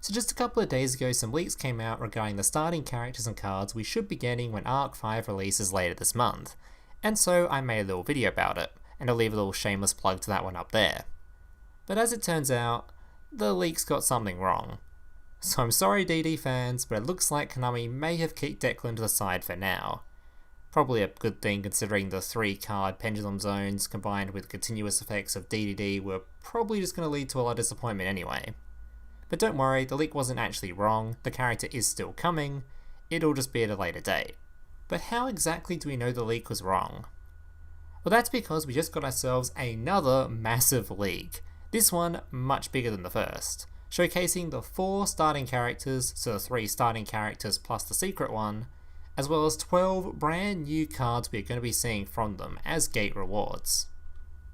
So just a couple of days ago, some leaks came out regarding the starting characters and cards we should be getting when Arc 5 releases later this month, and so I made a little video about it, and I'll leave a little shameless plug to that one up there. But as it turns out, the leaks got something wrong. So I'm sorry DD fans, but it looks like Konami may have kicked Declan to the side for now. Probably a good thing considering the 3-card pendulum zones combined with continuous effects of DDD were probably just going to lead to a lot of disappointment anyway. But don't worry, the leak wasn't actually wrong, the character is still coming, it'll just be at a later date. But how exactly do we know the leak was wrong? Well, that's because we just got ourselves another massive leak, this one much bigger than the first, showcasing the 4 starting characters, so the 3 starting characters plus the secret one, as well as 12 brand new cards we're going to be seeing from them as gate rewards.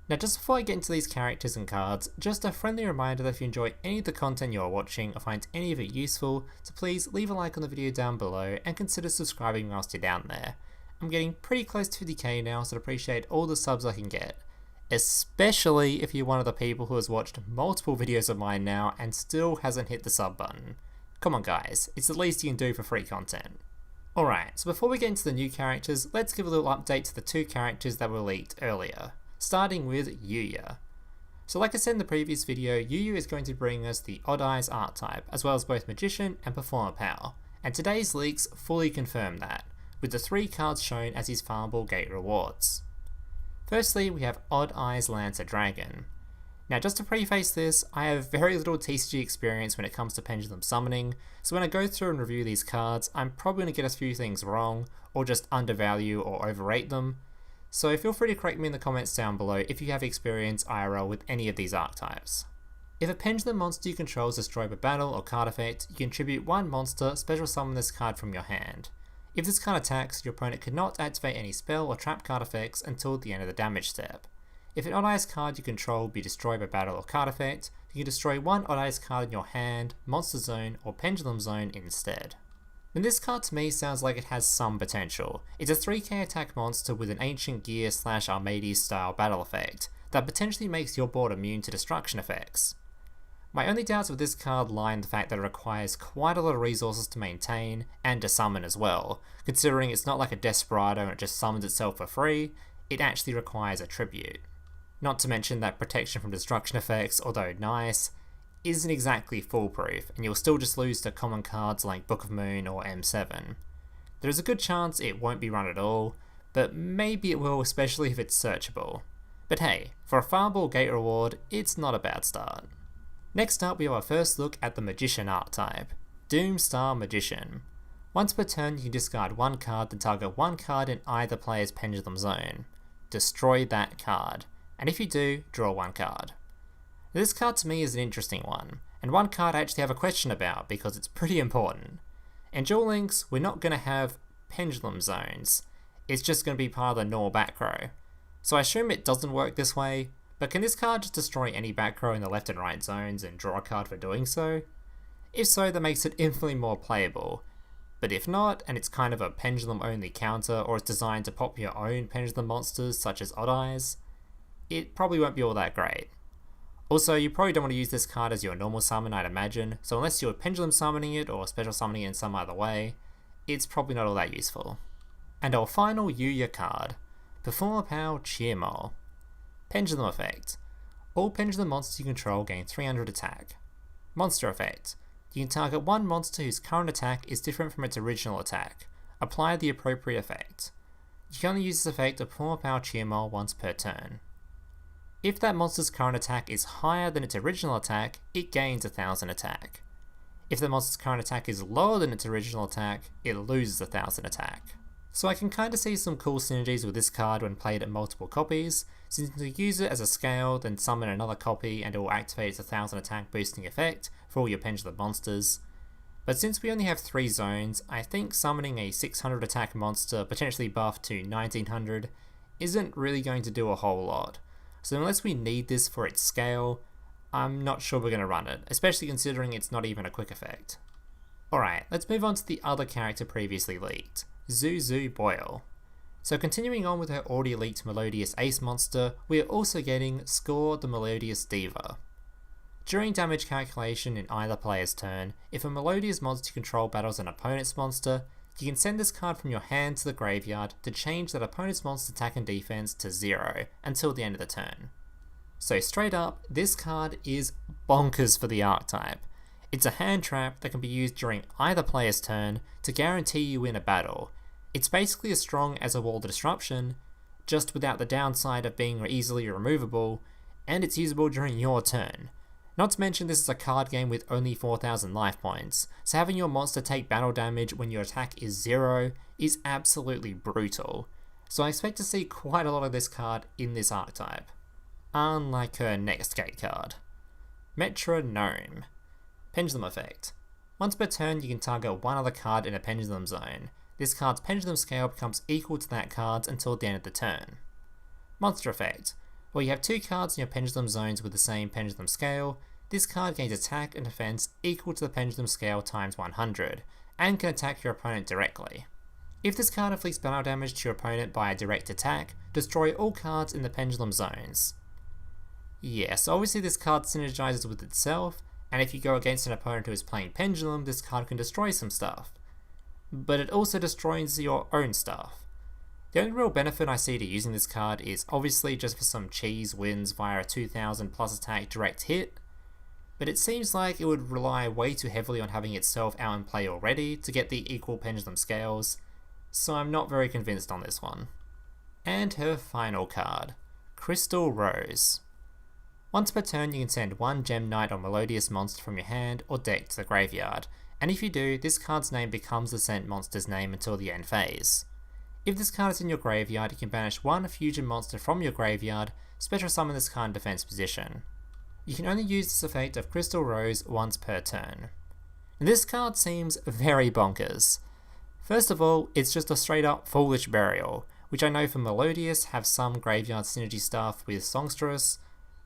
Now just before I get into these characters and cards, just a friendly reminder that if you enjoy any of the content you are watching or find any of it useful, so please leave a like on the video down below and consider subscribing whilst you're down there. I'm getting pretty close to 50k now, so I'd appreciate all the subs I can get, especially if you're one of the people who has watched multiple videos of mine now and still hasn't hit the sub button. Come on guys, it's the least you can do for free content. Alright, so before we get into the new characters, let's give a little update to the 2 characters that were leaked earlier. Starting with Yuyu. So like I said in the previous video, Yuyu is going to bring us the Odd Eyes art type, as well as both Magician and Performer Power, and today's leaks fully confirm that, with the 3 cards shown as his farmable gate rewards. Firstly, we have Odd Eyes Lancer Dragon. Now just to preface this, I have very little TCG experience when it comes to pendulum summoning, so when I go through and review these cards, I'm probably going to get a few things wrong, or just undervalue or overrate them, so feel free to correct me in the comments down below if you have experience IRL with any of these archetypes. If a pendulum monster you control is destroyed by battle or card effect, you contribute 1 monster, special summon this card from your hand. If this card attacks, your opponent cannot activate any spell or trap card effects until the end of the damage step. If an Odd Eyes card you control be destroyed by battle or card effect, you can destroy 1 Odd Eyes card in your hand, monster zone, or pendulum zone instead. And this card to me sounds like it has some potential. It's a 3k attack monster with an Ancient Gear / Armades style battle effect that potentially makes your board immune to destruction effects. My only doubts with this card lie in the fact that it requires quite a lot of resources to maintain and to summon as well, considering it's not like a Desperado and it just summons itself for free, it actually requires a tribute. Not to mention that protection from destruction effects, although nice, isn't exactly foolproof, and you'll still just lose to common cards like Book of Moon or M7. There is a good chance it won't be run at all, but maybe it will, especially if it's searchable. But hey, for a farmable gate reward, it's not a bad start. Next up we have our first look at the Magician art type, Doomstar Magician. Once per turn you can discard 1 card and target 1 card in either player's pendulum zone. Destroy that card, and if you do, draw 1 card. This card to me is an interesting one, and one card I actually have a question about because it's pretty important. In Duel Links, we're not going to have pendulum zones, it's just going to be part of the normal back row. So I assume it doesn't work this way, but can this card just destroy any back row in the left and right zones and draw a card for doing so? If so, that makes it infinitely more playable, but if not, and it's kind of a pendulum only counter or it's designed to pop your own pendulum monsters such as Odd Eyes, it probably won't be all that great. Also, you probably don't want to use this card as your normal summon, I'd imagine, so unless you're pendulum summoning it or special summoning it in some other way, it's probably not all that useful. And our final Yuyu card, Performer Power Cheermole. Pendulum effect. All pendulum monsters you control gain 300 attack. Monster effect. You can target 1 monster whose current attack is different from its original attack. Apply the appropriate effect. You can only use this effect of Performer Power Cheermole once per turn. If that monster's current attack is higher than its original attack, it gains 1000 attack. If the monster's current attack is lower than its original attack, it loses 1000 attack. So I can kinda see some cool synergies with this card when played at multiple copies, since you can use it as a scale, then summon another copy and it will activate its 1000 attack boosting effect for all your pendulum monsters. But since we only have 3 zones, I think summoning a 600 attack monster potentially buffed to 1900 isn't really going to do a whole lot. So unless we need this for its scale, I'm not sure we're going to run it, especially considering it's not even a quick effect. Alright, let's move on to the other character previously leaked, Zuzu Boyle. So continuing on with her already leaked Melodious Ace monster, we are also getting Score the Melodious Diva. During damage calculation in either player's turn, if a Melodious monster you control battles an opponent's monster, you can send this card from your hand to the graveyard to change that opponent's monster's attack and defense to 0 until the end of the turn. So straight up, this card is bonkers for the archetype. It's a hand trap that can be used during either player's turn to guarantee you win a battle. It's basically as strong as a Wall of Disruption, just without the downside of being easily removable, and it's usable during your turn. Not to mention this is a card game with only 4,000 life points, so having your monster take battle damage when your attack is 0 is absolutely brutal. So I expect to see quite a lot of this card in this archetype. Unlike her next gate card. Metronome. Pendulum effect. Once per turn you can target one other card in a pendulum zone. This card's pendulum scale becomes equal to that card's until the end of the turn. Monster effect. Well, you have 2 cards in your pendulum zones with the same pendulum scale. This card gains attack and defense equal to the pendulum scale times 100, and can attack your opponent directly. If this card inflicts battle damage to your opponent by a direct attack, destroy all cards in the pendulum zones. Yes, obviously this card synergizes with itself, and if you go against an opponent who is playing pendulum, this card can destroy some stuff. But it also destroys your own stuff. The only real benefit I see to using this card is obviously just for some cheese wins via a 2000 plus attack direct hit, but it seems like it would rely way too heavily on having itself out in play already to get the equal pendulum scales, so I'm not very convinced on this one. And her final card, Crystal Rose. Once per turn you can send one Gem Knight or Melodious monster from your hand or deck to the graveyard, and if you do, this card's name becomes the sent monster's name until the end phase. If this card is in your graveyard, you can banish one fusion monster from your graveyard, special summon this card in defense position. You can only use this effect of Crystal Rose once per turn. And this card seems very bonkers. First of all, it's just a straight up Foolish Burial, which I know for Melodious have some graveyard synergy stuff with Songstress,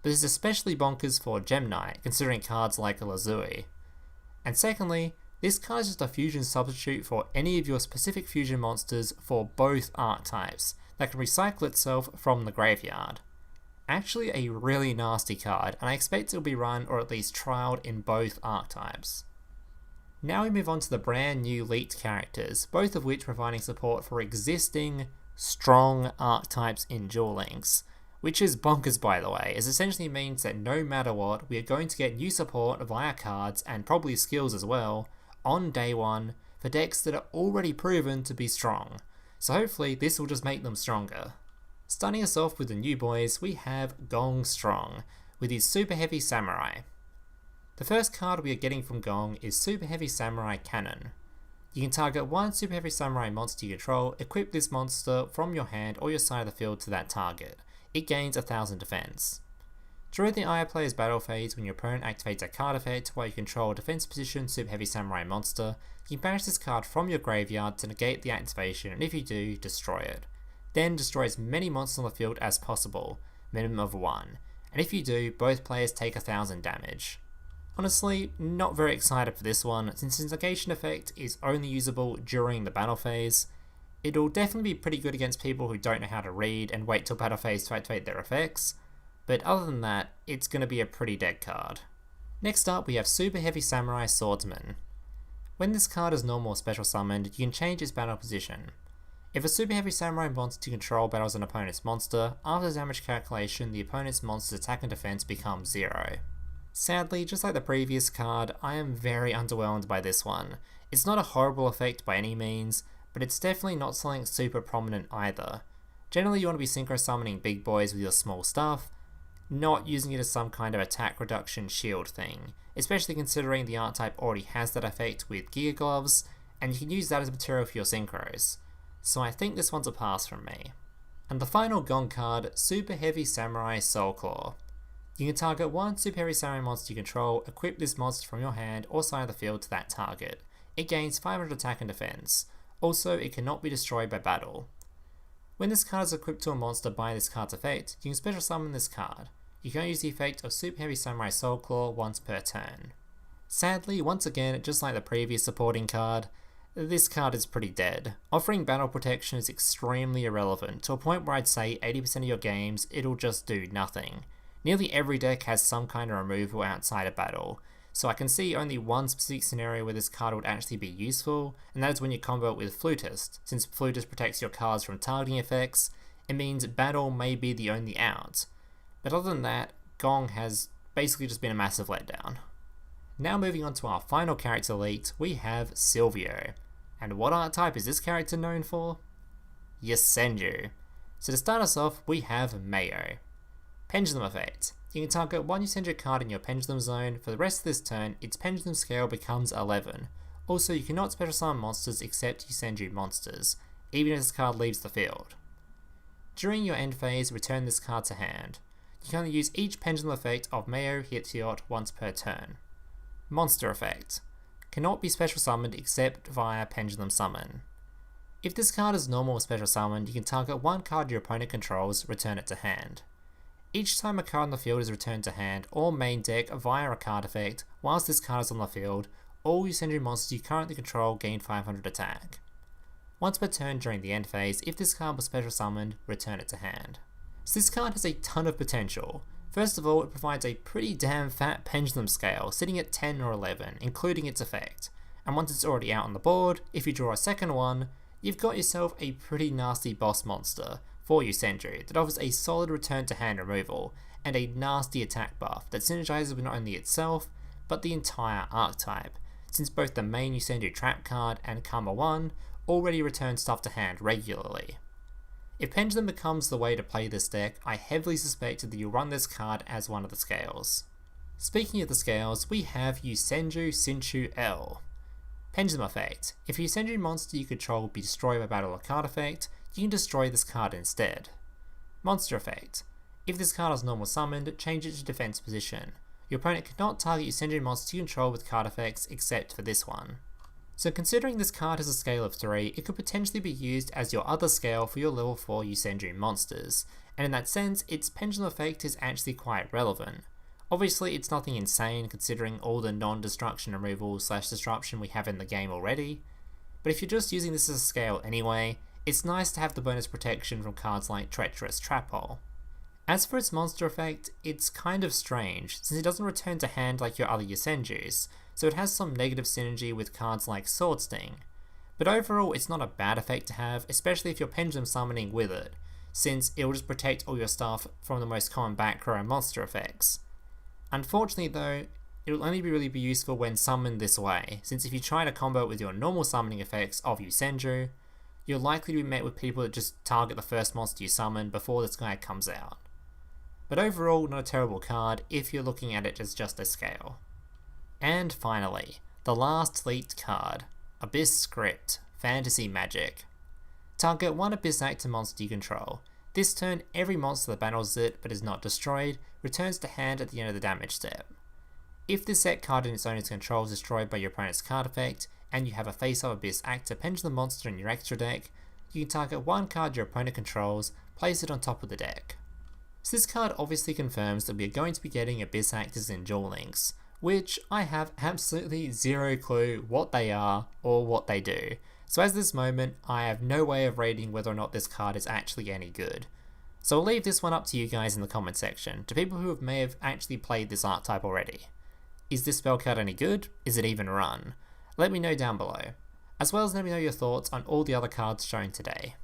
but is especially bonkers for Gem Knight, considering cards like Lazuli. And secondly, this card is just a fusion substitute for any of your specific fusion monsters for both archetypes that can recycle itself from the graveyard. Actually a really nasty card, and I expect it will be run or at least trialed in both archetypes. Now we move on to the brand new leaked characters, both of which providing support for existing, strong archetypes in Duel Links, which is bonkers by the way, as essentially means that no matter what, we are going to get new support via cards and probably skills as well, on day one for decks that are already proven to be strong, so hopefully this will just make them stronger. Starting us off with the new boys, we have Gong Strong, with his Super Heavy Samurai. The first card we are getting from Gong is Super Heavy Samurai Cannon. You can target one Super Heavy Samurai monster you control, equip this monster from your hand or your side of the field to that target. It gains 1000 defense. During the Aya player's battle phase, when your opponent activates a card effect while you control a defense position Super Heavy Samurai monster, you can banish this card from your graveyard to negate the activation, and if you do, destroy it. Then destroy as many monsters on the field as possible, minimum of 1, and if you do, both players take 1000 damage. Honestly, not very excited for this one, since its negation effect is only usable during the battle phase. It'll definitely be pretty good against people who don't know how to read and wait till battle phase to activate their effects, but other than that, it's going to be a pretty dead card. Next up, we have Super Heavy Samurai Swordsman. When this card is normal or special summoned, you can change its battle position. If a Super Heavy Samurai monster you control battles an opponent's monster, after damage calculation, the opponent's monster's attack and defense becomes 0. Sadly, just like the previous card, I am very underwhelmed by this one. It's not a horrible effect by any means, but it's definitely not something super prominent either. Generally you want to be synchro summoning big boys with your small stuff, not using it as some kind of attack reduction shield thing, especially considering the archetype already has that effect with Giga Gloves, and you can use that as material for your synchros, so I think this one's a pass from me. And the final Gong card, Super Heavy Samurai Soulclaw. You can target one Super Heavy Samurai monster you control, equip this monster from your hand or side of the field to that target. It gains 500 attack and defense. Also, it cannot be destroyed by battle. When this card is equipped to a monster by this card's effect, you can special summon this card. You can only use the effect of Super Heavy Samurai Soulclaw once per turn. Sadly, once again, just like the previous supporting card, this card is pretty dead. Offering battle protection is extremely irrelevant, to a point where I'd say 80% of your games it'll just do nothing. Nearly every deck has some kind of removal outside of battle, so I can see only one specific scenario where this card would actually be useful, and that is when you combo it with Flutist. Since Flutist protects your cards from targeting effects, it means battle may be the only out. But other than that, Gong has basically just been a massive letdown. Now moving on to our final character leaked, we have Sylvio. And what archetype is this character known for? YOSENJU. So to start us off, we have Mayo. Pendulum effect. You can target one YOSENJU card in your pendulum zone. For the rest of this turn, its pendulum scale becomes 11. Also, you cannot special summon monsters except YOSENJU monsters, even if this card leaves the field. During your end phase, return this card to hand. You can only use each pendulum effect of Mayo Hittiot once per turn. Monster effect. Cannot be special summoned except via pendulum summon. If this card is normal or special summoned, you can target one card your opponent controls, return it to hand. Each time a card on the field is returned to hand or main deck via a card effect, whilst this card is on the field, all YOSENJU monsters you currently control gain 500 attack. Once per turn during the end phase, if this card was special summoned, return it to hand. So this card has a ton of potential. First of all, it provides a pretty damn fat pendulum scale, sitting at 10 or 11, including its effect. And once it's already out on the board, if you draw a second one, you've got yourself a pretty nasty boss monster for YOSENJU that offers a solid return to hand removal, and a nasty attack buff that synergizes with not only itself, but the entire archetype, since both the main YOSENJU trap card and Karma 1 already return stuff to hand regularly. If Pendulum becomes the way to play this deck, I heavily suspect that you'll run this card as one of the scales. Speaking of the scales, we have YOSENJU Sinchu L. Pendulum effect. If a YOSENJU monster you control be destroyed by battle or card effect, you can destroy this card instead. Monster effect. If this card is normal summoned, change it to defense position. Your opponent cannot target YOSENJU monsters you control with card effects except for this one. So considering this card has a scale of 3, it could potentially be used as your other scale for your level 4 YOSENJU monsters, and in that sense, its pendulum effect is actually quite relevant. Obviously it's nothing insane considering all the non-destruction removal / disruption we have in the game already, but if you're just using this as a scale anyway, it's nice to have the bonus protection from cards like Treacherous Trap Hole. As for its monster effect, it's kind of strange, since it doesn't return to hand like your other YOSENJUs, so it has some negative synergy with cards like Sword Sting. But overall, it's not a bad effect to have, especially if you're pendulum summoning with it, since it will just protect all your stuff from the most common back row monster effects. Unfortunately though, it will only really be useful when summoned this way, since if you try to combo it with your normal summoning effects of YOSENJU, you're likely to be met with people that just target the first monster you summon before this guy comes out. But overall, not a terrible card if you're looking at it as just a scale. And finally, the last leaked card, Abyss Script, Fantasy Magic. Target one Abyss Actor monster you control. This turn, every monster that battles it but is not destroyed returns to hand at the end of the damage step. If this set card in its owner's control is destroyed by your opponent's card effect, and you have a face-up Abyss Actor Pendulum monster in your extra deck, you can target one card your opponent controls, place it on top of the deck. So this card obviously confirms that we are going to be getting Abyss Actors in Duel Links, which I have absolutely zero clue what they are or what they do. So as this moment, I have no way of rating whether or not this card is actually any good. So I'll leave this one up to you guys in the comment section, to people who may have actually played this archetype already. Is this spell card any good? Is it even run? Let me know down below, as well as let me know your thoughts on all the other cards shown today.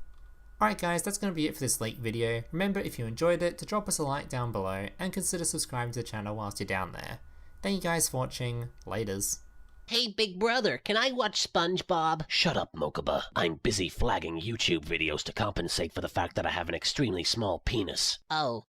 Alright guys, that's going to be it for this leak video. Remember, if you enjoyed it, to drop us a like down below and consider subscribing to the channel whilst you're down there. Thank you guys for watching. Laters. Hey, big brother, can I watch SpongeBob? Shut up, Mokuba. I'm busy flagging YouTube videos to compensate for the fact that I have an extremely small penis. Oh.